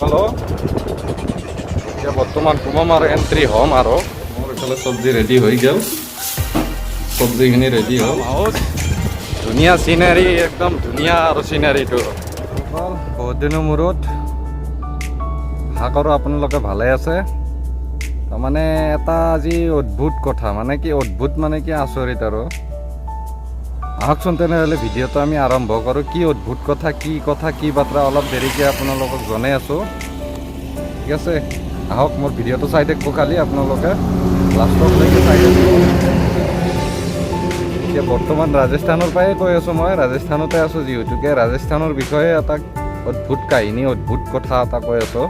Hello এতিয়া বৰ্তমান সোমাম আৰু এণ্ট্ৰি হ'ম আৰু মোৰ এইফালে চব্জি ৰেডি হৈ গ'ল চব্জিখিনি ৰেডি হ'ল ধুনীয়া চিনাৰী একদম ধুনীয়া আৰু চিনাৰীটো বহুত দিনৰ মূৰত আশা কৰোঁ আপোনালোকে ভালে আছে তাৰমানে এটা আজি অদ্ভুত কথা মানে কি অদ্ভুত মানে কি আচৰিত আৰু আহকচোন তেনেহ'লে ভিডিঅ'টো আমি আৰম্ভ কৰোঁ কি অদ্ভুত কথা কি বাৰ্তা অলপ দেৰিকৈ আপোনালোকক জনাই আছোঁ ঠিক আছে আহক মোৰ ভিডিঅ'টো চাই থাকিব খালি আপোনালোকে লাষ্টলৈকে চাই থাকিব এতিয়া বৰ্তমান ৰাজস্থানৰ পৰাই কৈ আছোঁ মই ৰাজস্থানতে আছোঁ যিহেতুকে ৰাজস্থানৰ বিষয়ে এটা অদ্ভুত কাহিনী অদ্ভুত কথা এটা কৈ আছোঁ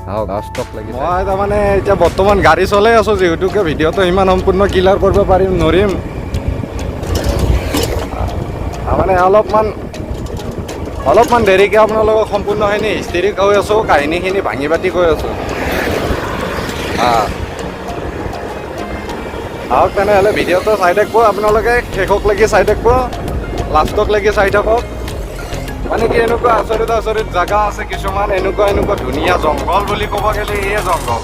আহক লাষ্টক লাগি মই তাৰমানে এতিয়া বৰ্তমান গাড়ী চলাই আছোঁ যিহেতুকে ভিডিঅ'টো ইমান সম্পূৰ্ণ ক্লিয়াৰ কৰিব পাৰিম নোৱাৰিম তাৰমানে অলপমান দেৰিকৈ আপোনালোকক সম্পূৰ্ণখিনি হিষ্ট্ৰী কৈ আছোঁ কাহিনীখিনি ভাঙি পাতি কৈ আছোঁ আহক তেনেহ'লে ভিডিঅ'টো চাই থাকিব আপোনালোকে শেষক লাগি চাই থাকিব লাষ্টক লাগি চাই থাকক মানে কি এনেকুৱা আচৰিত জেগা আছে কিছুমান এনেকুৱা ধুনীয়া জংঘল বুলি ক'ব গ'লে এই জংঘল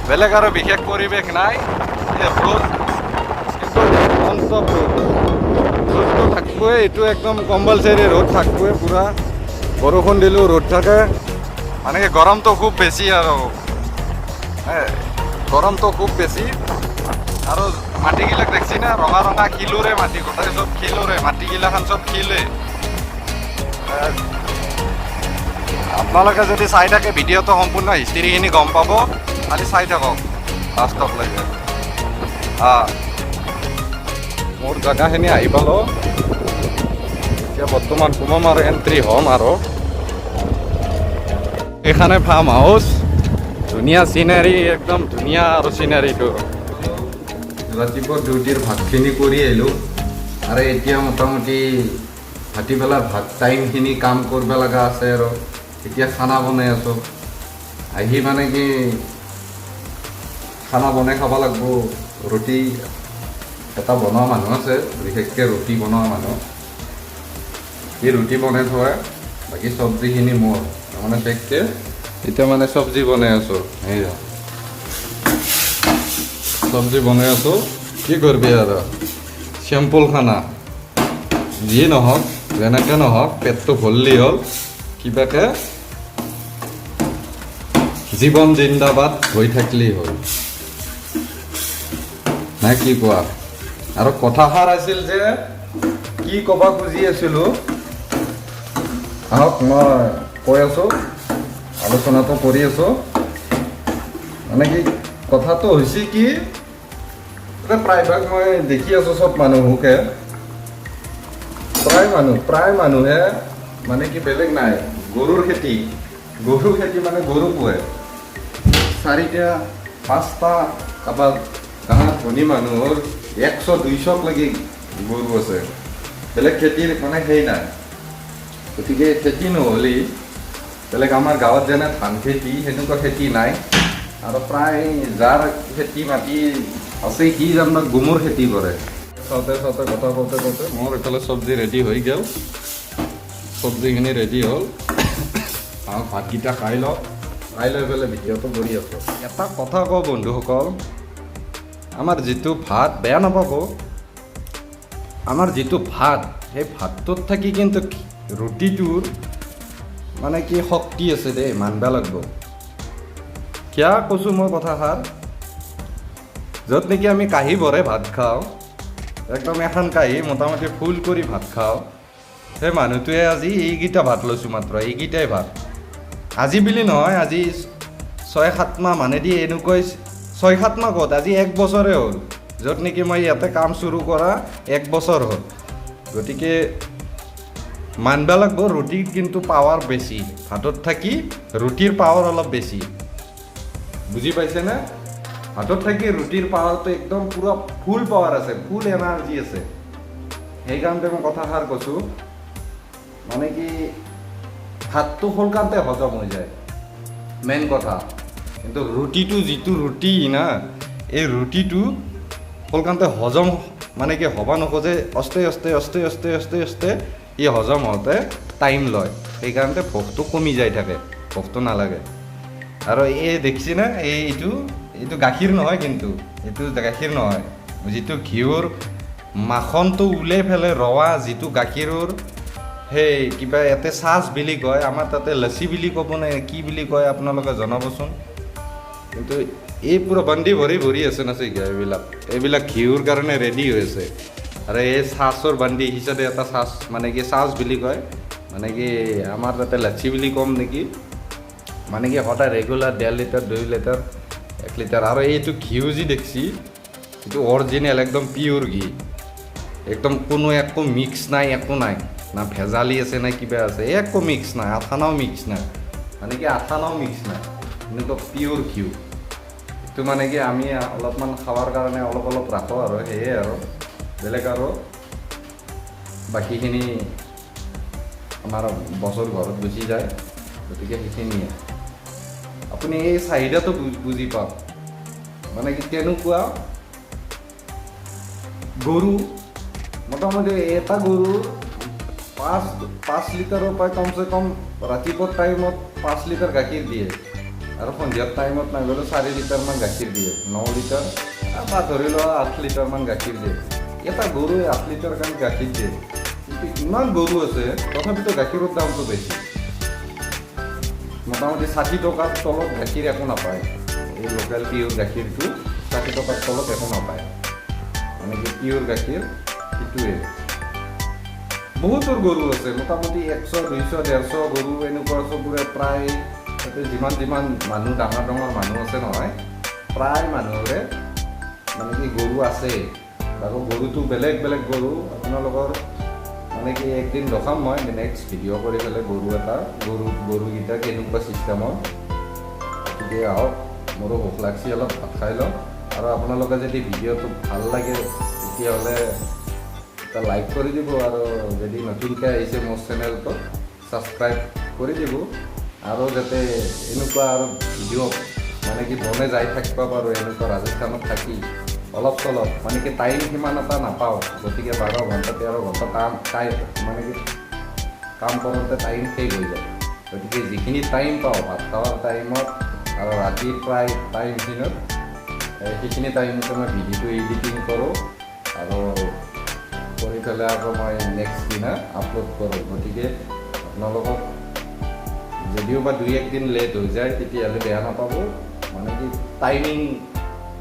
বেলেগ আৰু বিশেষ পৰিৱেশ নাই কিন্তু ৰ'দটো থাকিবই এইটো একদম কম্পালচাৰী ৰ'দ থাকিবই পূৰা বৰষুণ দিলেও ৰ'দ থাকে মানে কি গৰমটো খুব বেছি আৰু গৰমটো খুব বেছি আৰু মাটিগিলাক দেখছি না ৰঙা শিলৰে মাটি গোটেই চব শিলৰে মাটিগিলাখান চব শিলে আপোনালোকে যদি চাই থাকে ভিডিঅ'টো সম্পূৰ্ণ হিষ্ট্ৰীখিনি গম পাব খালি চাই থাকক লাষ্টক লাগে মোৰ জেগাখিনি আহি পালোঁ এতিয়া বৰ্তমান সোমাম আৰু এণ্ট্ৰি হ'ম আৰু এইখানে ফাৰ্ম হাউচ ধুনীয়া চিনাৰী একদম ধুনীয়া আৰু চিনাৰীটো ৰাতিপুৱা ডিউটিৰ ভাতখিনি কৰি আহিলোঁ আৰু এতিয়া মোটামুটি ভাটিবেলা ভাত টাইমখিনি কাম কৰিব লগা আছে আৰু এতিয়া খানা বনাই আছোঁ আহি মানে কি খানা বনাই খাব লাগিব ৰুটি এটা বনোৱা মানুহ আছে বিশেষকৈ ৰুটি বনোৱা মানুহ এই ৰুটি বনাই থোৱা বাকী চব্জিখিনি মোৰ তাৰমানে বিশেষকৈ এতিয়া মানে চব্জি বনাই আছোঁ সেয়া চব্জি বনাই আছোঁ কি কৰিবি আৰু চিম্পুল খানা যি নহওক যেনেকৈ নহওক পেটটো ভৰলি হ'ল কিবাকে জীৱন জিন্দাবাদ হৈ থাকিলেই হ'ল নাই কি কোৱা আৰু কথাষাৰ আছিল যে কি ক'ব খুজি আছিলোঁ আহক মই কৈ আছোঁ আলোচনাটো কৰি আছোঁ মানে কি কথাটো হৈছে কি প্ৰায়ভাগ মই দেখি আছোঁ চব মানুহকে প্ৰায় মানুহে মানে কি বেলেগ নাই গৰুৰ খেতি মানে গৰু পোহে 4টা 5টা কাৰোবাৰ গাঁৱৰ ধনী মানুহৰ 100-200 লাগি গৰু আছে বেলেগ খেতিৰ মানে সেই নাই গতিকে খেতি নহ'লে বেলেগ আমাৰ গাঁৱত যেনে ধান খেতি সেনেকুৱা খেতি নাই আৰু প্ৰায় যাৰ খেতি মাটি আছে সি যেন গুমৰ খেতি কৰে চাওঁতে কথা কওঁতে মোৰ এইফালে চব্জি ৰেডি হৈ গ'ল চব্জিখিনি ৰেডি হ'ল ভাতকেইটা খাই লৈ পেলাই ভিডিঅ'টো কৰি আছোঁ এটা কথা কওঁ বন্ধুসকল আমাৰ যিটো ভাত বেয়া নাপাব আমাৰ যিটো ভাত সেই ভাতটোত থাকি কিন্তু ৰুটিটোৰ মানে কি শক্তি আছে দেই মানব লাগিব কিয় কৈছোঁ মই কথাষাৰ য'ত নেকি আমি কাঁহী ভৰে ভাত খাওঁ একদম এখন কাঁহী মোটামুটি ফুল কৰি ভাত খাওঁ সেই মানুহটোৱে আজি এইকেইটা ভাত লৈছোঁ মাত্ৰ এইকেইটাই ভাত আজি বুলি নহয় আজি 6-7 মাহ মানেদি এনেকৈ 6-7 মাহ ক'ত আজি 1 বছৰে হ'ল য'ত নেকি মই ইয়াতে কাম চুৰু কৰা 1 বছৰ হ'ল গতিকে মানব লাগিব ৰুটিৰ কিন্তু পাৱাৰ বেছি ভাতত থাকি ৰুটিৰ পাৱাৰ অলপ বেছি বুজি পাইছেনে ভাতত থাকি ৰুটিৰ পাৱাৰটো একদম পুৰা ফুল পাৱাৰ আছে ফুল এনাৰ্জি আছে সেইকাৰণে মই কথাষাৰ কৈছোঁ মানে কি ভাতটো সোনকালতে হজম হৈ যায় মেইন কথা কিন্তু ৰুটিটো যিটো ৰুটি না এই ৰুটিটো সোনকালতে হজম মানে কি হ'ব নোখোজে আস্তে ই হজম হওঁতে টাইম লয় সেইকাৰণে ভোকটো কমি যাই থাকে ভোকটো নালাগে। আৰু এই দেখিছে না এইটো গাখীৰ নহয়, কিন্তু এইটো গাখীৰ নহয়, যিটো ঘিউৰ মাখনটো ওলাই পেলাই ৰৱা যিটো গাখীৰৰ সেই কিবা ইয়াতে ছাঁচ বুলি কয়, আমাৰ তাতে লছি বুলি ক'ব নে কি বুলি কয় আপোনালোকে জনাবচোন। কিন্তু এই পুৰা বান্ধি ভৰি আছে না চাগে এইবিলাক ঘিউৰ কাৰণে ৰেডি হৈ আছে। আৰু এই ছাঁচৰ বান্ধি হিচাপে এটা ছাঁচ মানে কি ছাঁচ বুলি কয়, মানে কি আমাৰ তাতে লাচি বুলি ক'ম নেকি, মানে কি সদায় ৰেগুলাৰ 1.5 লিটাৰ 2 লিটাৰ 1 লিটাৰ। আৰু এইটো ঘিউ যি দেখছি এইটো অৰিজিনেল একদম পিয়'ৰ ঘি, একদম কোনো একো মিক্স নাই, একো নাই, না ভেজালি আছে না কিবা আছে, একো মিক্স নাই, আঠানাও মিক্স নাই, মানে কি আঠানাও মিক্স নাই, এনেকুৱা পিয়'ৰ ঘিউ। এইটো মানে কি আমি অলপমান খাৱাৰ কাৰণে অলপ ৰাখোঁ আৰু সেয়ে আৰু বেলেগ আৰু বাকীখিনি আমাৰ বছৰ ঘৰত গুচি যায়, গতিকে সেইখিনিয়ে আপুনি এই চাহিদাটো বুজি পাওক। মানে কি কেনেকুৱা গৰু মোটামুটি এটা গৰুৰ 5 লিটাৰৰ পৰা কমচে কম ৰাতিপুৱা টাইমত 5 লিটাৰ গাখীৰ দিয়ে, আৰু সন্ধিয়াৰ টাইমত নাগলে 4 লিটাৰমান গাখীৰ দিয়ে, 9 লিটাৰ বা ধৰি লোৱা 8 লিটাৰমান গাখীৰ দিয়ে। এটা গৰুৱে 8 লিটাৰ কাৰণে গাখীৰ দিয়ে, কিন্তু ইমান গৰু আছে তথাপিতো গাখীৰৰ দামটো বেছি। মোটামুটি 60 টকাৰ তলত গাখীৰ একো নাপায়, এই লোকেল পিয়'ৰ গাখীৰটো 60 টকাৰ তলত একো নাপায়, মানে কি পিয়'ৰ গাখীৰ সেইটোৱে। বহুতৰ গৰু আছে, মোটামুটি 100 200 150 গৰু এনেকুৱা চবৰে প্ৰায় তাতে যিমান মানুহ ডাঙৰ মানুহ আছে নহয়, প্ৰায় মানুহৰে মানে কি গৰু আছে। আৰু গৰুটো বেলেগ গৰু আপোনালোকৰ মানে কি একদিন দেখাম মই নেক্সট ভিডিঅ' কৰি পেলাই গৰুকেইটা কেনেকুৱা ছিষ্টেমৰ। গতিকে আহক, মোৰো ভোক লাগছি, অলপ ভাত খাই লওঁ। আৰু আপোনালোকে যদি ভিডিঅ'টো ভাল লাগে তেতিয়াহ'লে এটা লাইক কৰি দিব, আৰু যদি নতুনকৈ আহিছে মোৰ চেনেলটো ছাবস্ক্ৰাইব কৰি দিব, আৰু যাতে এনেকুৱা আৰু ভিডিঅ' মানে কি বনে যাই থাকিব পাৰোঁ। এনেকুৱা ৰাজস্থানত থাকি অলপ চলপ মানে কি টাইম সিমান এটা নাপাওঁ, গতিকে 12 ঘণ্টা 13 ঘণ্টা মানে কি কাম কৰোঁতে টাইম শেষ হৈ যায়। গতিকে যিখিনি টাইম পাওঁ ভাত খোৱাৰ টাইমত আৰু ৰাতিৰ প্ৰায় টাইমখিনত সেইখিনি টাইমতে মই ভিডিঅ'টো এডিটিং কৰোঁ, আৰু কৰি পেলাই আকৌ মই নেক্সট দিনা আপলোড কৰোঁ। গতিকে আপোনালোকক যদিও বা 2-1 দিন লেট হৈ যায় তেতিয়াহ'লে বেয়া নাপাব, মানে কি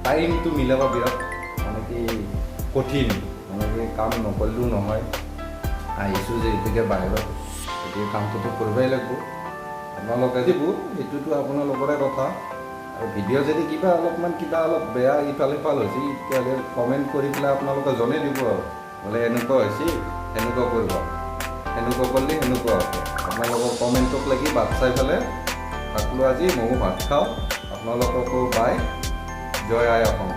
টাইমটো মিলাব বিৰাট মানে কি কঠিন, মানে কি কাম নকৰিলেও নহয়। আহিছোঁ যে এইটোকে বাহিৰত, গতিকে কামটোতো কৰিবই লাগিব। আপোনালোকে দিব, সেইটোতো আপোনালোকৰে কথা। আৰু ভিডিঅ' যদি অলপ বেয়া ইফাল সিফাল হৈছে তেতিয়াহ'লে কমেণ্ট কৰি পেলাই আপোনালোকে জনাই দিব, আৰু বোলে এনেকুৱা হৈছে এনেকুৱা কৰিব, এনেকুৱা কৰিলে সেনেকুৱা হ'ব। আপোনালোকৰ কমেণ্টক লাগি ভাত চাই পেলাই থাকলোঁ আজি, ময়ো ভাত খাওঁ। আপোনালোককো বাই, জয় আই অসম।